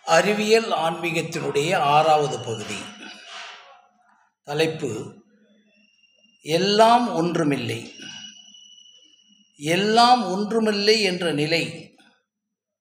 அறிவியல் ஆன்மீகத்தினுடைய 6வது பகுதி. தலைப்பு: எல்லாம் ஒன்றுமில்லை. எல்லாம் ஒன்றுமில்லை என்ற நிலை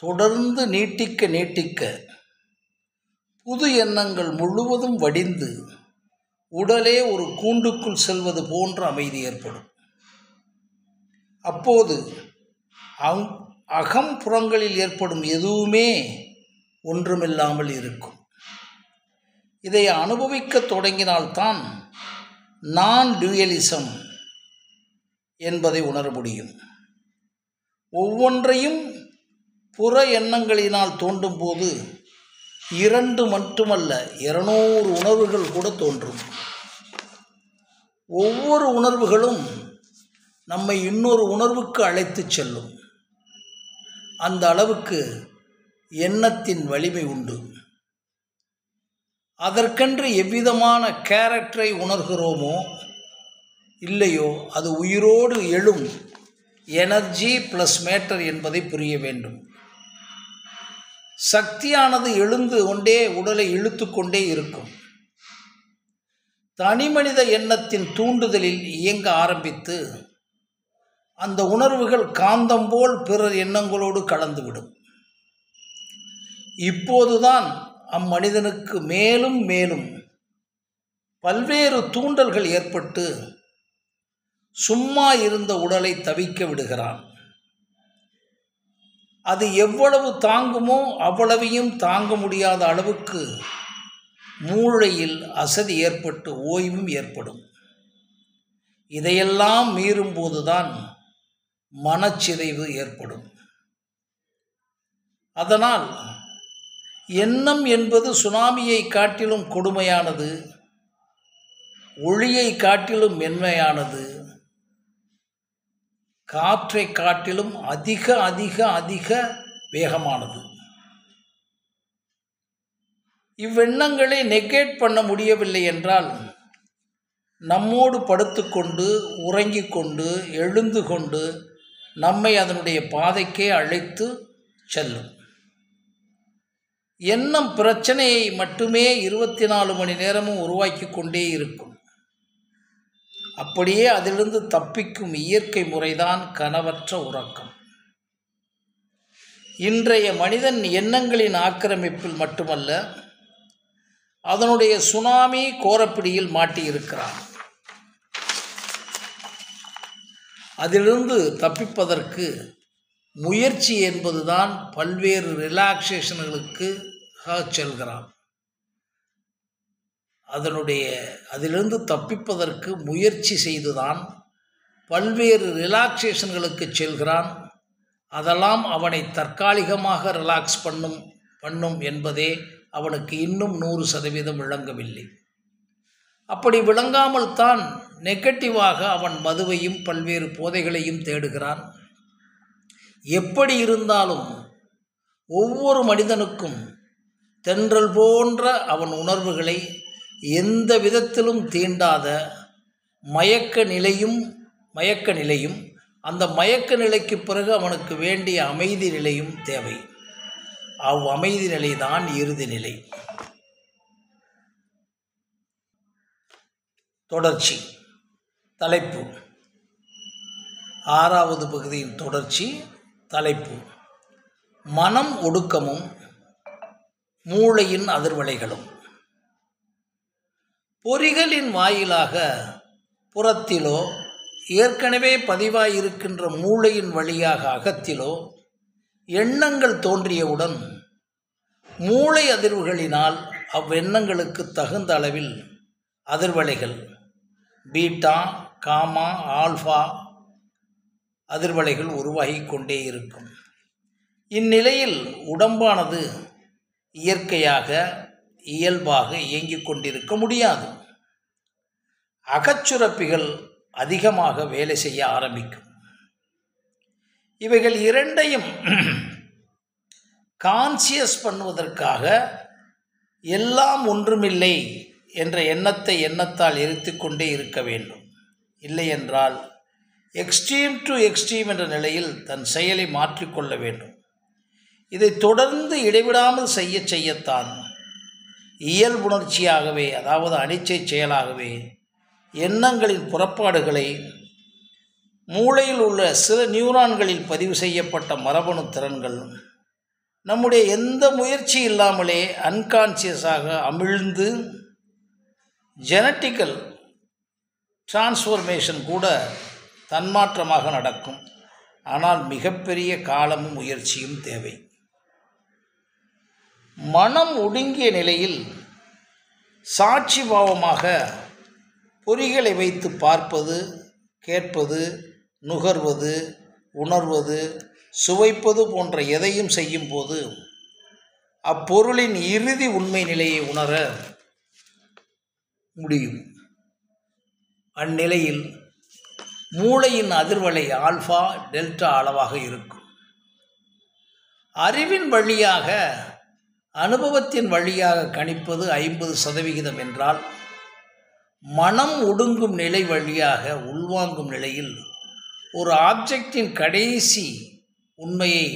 தொடர்ந்து நீட்டிக்க புது எண்ணங்கள் முழுவதும் வடிந்து உடலே ஒரு கூண்டுக்குள் செல்வது போன்ற அமைதி ஏற்படும். அப்போது அகம்புறங்களில் ஏற்படும் எதுவுமே ஒன்றுமில்லாமல் இருக்கும். இதை அனுபவிக்க தொடங்கினால்தான் நான் டியூயலிசம் என்பதை உணர முடியும். ஒவ்வொன்றையும் புற எண்ணங்களினால் தோன்றும் போது 2 மட்டுமல்ல 200 உணர்வுகள் கூட தோன்றும். ஒவ்வொரு உணர்வுகளும் நம்மை இன்னொரு உணர்வுக்கு அழைத்து செல்லும். அந்த அளவுக்கு எண்ணத்தின் வலிமை உண்டு. அதற்கென்று எவ்விதமான கேரக்டரை உணர்கிறோமோ இல்லையோ, அது உயிரோடு எழும் எனர்ஜி ப்ளஸ் மேட்டர் என்பதை புரிய வேண்டும். சக்தியானது எழுந்து கொண்டே உடலை இழுத்து கொண்டே இருக்கும். தனிமனித எண்ணத்தின் தூண்டுதலில் இயங்க ஆரம்பித்து அந்த உணர்வுகள் காந்தம் போல் பிறர் எண்ணங்களோடு கலந்துவிடும். இப்போதுதான் அம்மனிதனுக்கு மேலும் மேலும் பல்வேறு தூண்டல்கள் ஏற்பட்டு சும்மா இருந்த உடலை தவிக்க விடுகிறான். அது எவ்வளவு தாங்குமோ அவ்வளவையும் தாங்க முடியாத அளவுக்கு மூளையில் அசதி ஏற்பட்டு ஓய்வும் ஏற்படும். இதையெல்லாம் மீறும்போதுதான் மனச்சிதைவு ஏற்படும். அதனால் எண்ணம் என்பது சுனாமியை காட்டிலும் கொடுமையானது, ஒளியை காட்டிலும் மென்மையானது, காற்றை காட்டிலும் அதிக அதிக அதிக வேகமானது. இவ்வெண்ணங்களை நெகேட் பண்ண முடியவில்லை என்றால் நம்மோடு படுத்துக்கொண்டு உறங்கிக் கொண்டு எழுந்து கொண்டு நம்மை அதனுடைய பாதைக்கே அழைத்து செல்லும். எண்ணம் பிரச்சனையை மட்டுமே 24 மணி நேரமும் உருவாக்கி கொண்டே இருக்கும். அப்படியே அதிலிருந்து தப்பிக்கும் இயற்கை முறைதான் கனவற்ற உறக்கம். இன்றைய மனிதன் எண்ணங்களின் ஆக்கிரமிப்பில் மட்டுமல்ல, அதனுடைய சுனாமி கோரப்பிடியில் மாட்டியிருக்கிறான். அதிலிருந்து தப்பிப்பதற்கு முயற்சி என்பதுதான் பல்வேறு ரிலாக்ஸேஷன்களுக்கு செல்கிறான். அதிலிருந்து தப்பிப்பதற்கு முயற்சி செய்துதான் பல்வேறு ரிலாக்ஸேஷன்களுக்கு செல்கிறான். அதெல்லாம் அவனை தற்காலிகமாக ரிலாக்ஸ் பண்ணும் என்பதே அவனுக்கு இன்னும் 100% விளங்கவில்லை. அப்படி விளங்காமல் தான் நெகட்டிவாக அவன் மதுவையும் பல்வேறு போதைகளையும் தேடுகிறான். எப்படி இருந்தாலும் ஒவ்வொரு மனிதனுக்கும் தென்றல் போன்ற அவன் உணர்வுகளை எந்த விதத்திலும் தீண்டாத மயக்க நிலையும் அந்த மயக்க நிலைக்கு பிறகு அவனுக்கு வேண்டிய அமைதி நிலையும் தேவை. அமைதி நிலைதான் இறுதி நிலை. தொடர்ச்சி. தலைப்பு: 6வது பகுதியின் தொடர்ச்சி. தலைப்பு: மனம் ஒடுக்கமும் மூளையின் அதிர்வலைகளும். பொறிகளின் வாயிலாக புறத்திலோ ஏற்கனவே பதிவாயிருக்கின்ற மூளையின் வழியாக அகத்திலோ எண்ணங்கள் தோன்றியவுடன் மூளை அதிர்வுகளினால் அவ்வெண்ணங்களுக்கு தகுந்த அளவில் அதிர்வலைகள் பீட்டா, காமா, ஆல்ஃபா அதிர்வலைகள் உருவாகி கொண்டே இருக்கும். இந்நிலையில் உடம்பானது இயற்கையாக இயல்பாக இயங்கிக் கொண்டிருக்க முடியாது. அகச்சுரப்பிகள் அதிகமாக வேலை செய்ய ஆரம்பிக்கும். இவைகள் இரண்டையும் கான்சியஸ் பண்ணுவதற்காக எல்லாம் ஒன்றுமில்லை என்ற எண்ணத்தால் எரித்து கொண்டே இருக்க வேண்டும். இல்லை என்றால் எக்ஸ்ட்ரீம் டு எக்ஸ்ட்ரீம் என்ற நிலையில் தன் செயலை மாற்றிக்கொள்ள வேண்டும். இதை தொடர்ந்து இடைவிடாமல் செய்யத்தான் இயல்புணர்ச்சியாகவே, அதாவது அனிச்சை செயலாகவே எண்ணங்களின் புறப்பாடுகளை மூளையில் உள்ள சில நியூரான்களில் பதிவு செய்யப்பட்ட மரபணு திறன்கள் நம்முடைய எந்த முயற்சி இல்லாமலே அன்கான்சியஸாக அமிழ்ந்து ஜெனட்டிக்கல் டிரான்ஸ்ஃபர்மேஷன் கூட தன்மாற்றமாக நடக்கும். ஆனால் மிகப்பெரிய காலமும் முயற்சியும் தேவை. மனம் ஒடுங்கிய நிலையில் சாட்சி பாவமாக பொறிகளை வைத்து பார்ப்பது, கேட்பது, நுகர்வது, உணர்வது, சுவைப்பது போன்ற எதையும் செய்யும் போது அப்பொருளின் இறுதி உண்மை நிலையை உணர முடியும். அந்நிலையில் மூளையின் அதிர்வலை ஆல்ஃபா டெல்டா அளவாக இருக்கும். அறிவின் வழியாக, அனுபவத்தின் வழியாக கணிப்பது 50% என்றால், மனம் ஒடுங்கும் நிலை வழியாக உள்வாங்கும் நிலையில் ஒரு ஆப்ஜெக்டின் கடைசி உண்மையை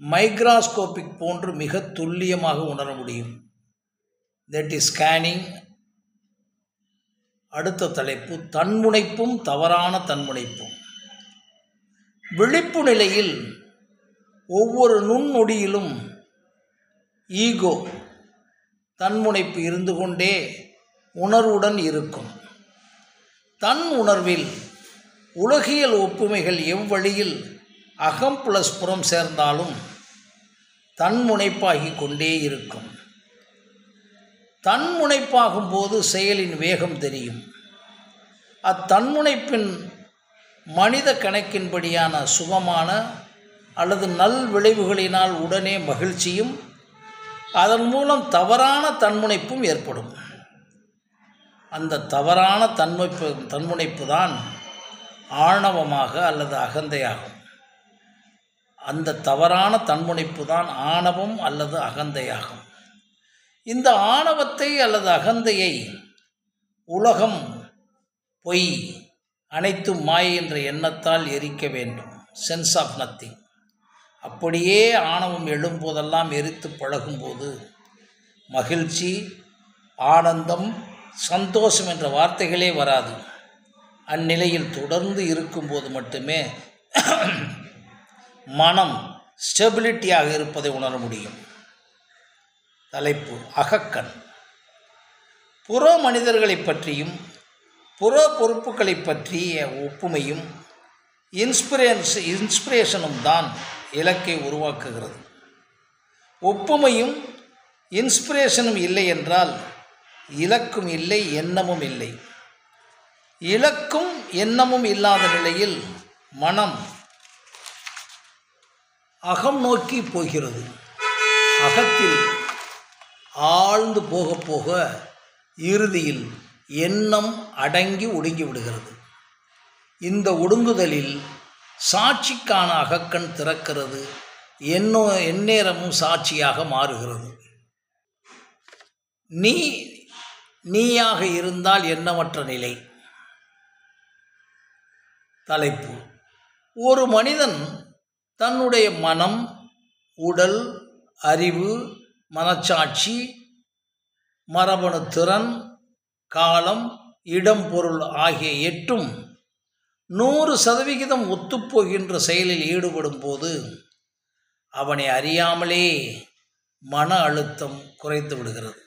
மைக்ராஸ்கோபிக் போன்று மிக துல்லியமாக உணர முடியும். That is scanning. அடுத்த தலைப்பு தன்முனைப்பும் தவறான தன்முனைப்பும். விழிப்பு நிலையில் ஒவ்வொரு நுண்ணொடியிலும் ஈகோ தன்முனைப்பு இருந்து கொண்டே உணர்வுடன் இருக்கும். தன் உணர்வில் உலகியல் ஒப்புமைகள் எவ்வழியில் அகம் பிளஸ் புறம் சேர்ந்தாலும் தன்முனைப்பாகி கொண்டே இருக்கும். தன்முனைப்பாகும் போது செயலின் வேகம் தெரியும். அத்தன்முனைப்பின் மனித கணக்கின்படியான சுகமான அல்லது நல் விளைவுகளினால் உடனே மகிழ்ச்சியும் அதன் மூலம் தவறான தன்முனைப்பும் ஏற்படும். அந்த தவறான தன்முனைப்பு தான் ஆணவமாக அல்லது அகந்தையாகும். அந்த தவறான தன்முனைப்பு தான் ஆணவம் அல்லது அகந்தையாகும். இந்த ஆணவத்தை அல்லது அகந்தையை உலகம், பொய், அனைத்தும் மாயை என்ற எண்ணத்தால் எரிக்க வேண்டும். Sense of nothing. அப்படியே ஆணவம் எழும்போதெல்லாம் எரித்து பழகும்போது மகிழ்ச்சி, ஆனந்தம், சந்தோஷம் என்ற வார்த்தைகளே வராது. அந்நிலையில் தொடர்ந்து இருக்கும்போது மட்டுமே மனம் ஸ்டெபிலிட்டியாக இருப்பதை உணர முடியும். தலைப்பு அகக்கண். புற மனிதர்களை பற்றியும் புற பொறுப்புகளை பற்றிய ஒப்புமையும் இன்ஸ்பிரேஷனும் தான் இலக்கை உருவாக்குகிறது. ஒப்புமையும் இன்ஸ்பிரேஷனும் இல்லை என்றால் இலக்கும் இல்லை, எண்ணமும் இல்லை. இலக்கும் எண்ணமும் இல்லாத நிலையில் மனம் அகம் நோக்கி போகிறது. அகத்தில் ஆழ்ந்து போக போக இறுதியில் எண்ணம் அடங்கி ஒடுங்கி விடுகிறது. இந்த ஒடுங்குதலில் சாட்சிக்கான அகக்கண் திறக்கிறது. எந்நேரமும் சாட்சியாக மாறுகிறது. நீயாக இருந்தால் எண்ணமற்ற நிலை. தலைப்பு ஒரு மனிதன் தன்னுடைய மனம், உடல், அறிவு, மனச்சாட்சி, மரபணு திறன், காலம், இடம், பொருள் ஆகிய 8ம் 100% ஒத்துப்போகின்ற செயலில் ஈடுபடும் போது அவனை அறியாமலே மன அழுத்தம் குறைந்து விடுகிறது.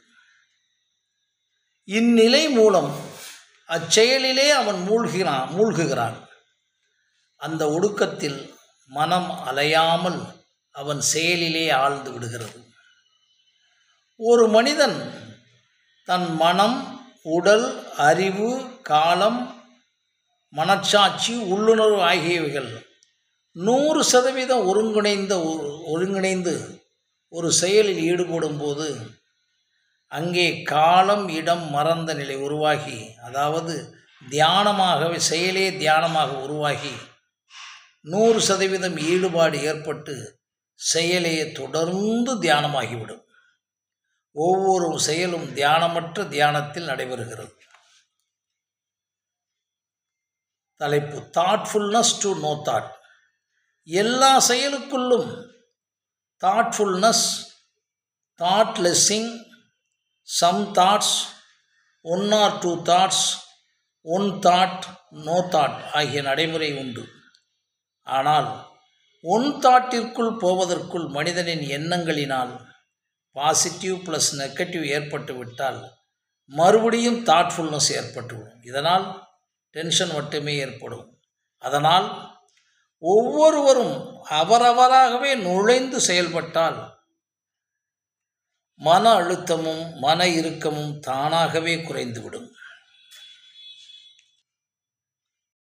இந்நிலை மூலம் அச்செயலிலே அவன் மூழ்குகிறான். அந்த ஒடுக்கத்தில் மனம் அலையாமல் அவன் செயலிலே ஆழ்ந்து விடுகிறது. ஒரு மனிதன் தன் மனம், உடல், அறிவு, காலம், மனச்சாட்சி, உள்ளுணர்வு ஆகியவைகள் 100% ஒருங்கிணைந்து ஒரு செயலில் ஈடுபடும் போது அங்கே காலம், இடம் மறந்த நிலை உருவாகி, அதாவது தியானமாகவே செயலே தியானமாக உருவாகி 100% ஈடுபாடு ஏற்பட்டு செயலே தொடர்ந்து தியானமாகிவிடும். ஒவ்வொரு செயலும் தியானமற்ற தியானத்தில் நடைபெறுகிறது. தலைப்பு தாட்ஃபுல்னஸ் டு நோ தாட். எல்லா செயலுக்குள்ளும் thoughtfulness, thoughtlessing, some thoughts, one or two thoughts, one thought, no thought ஆகிய நடைமுறை உண்டு. ஆனால் ஒன் தாட்டிற்குள் போவதற்குள் மனிதனின் எண்ணங்களினால் பாசிட்டிவ் ப்ளஸ் நெகட்டிவ் ஏற்பட்டுவிட்டால் மறுபடியும் தாட்ஃபுல்னஸ் ஏற்பட்டுவிடும். இதனால் டென்ஷன் மட்டுமே ஏற்படும். அதனால் ஒவ்வொருவரும் அவரவராகவே நுழைந்து செயல்பட்டால் மன அழுத்தமும் மன இறுக்கமும் தானாகவே குறைந்துவிடும்.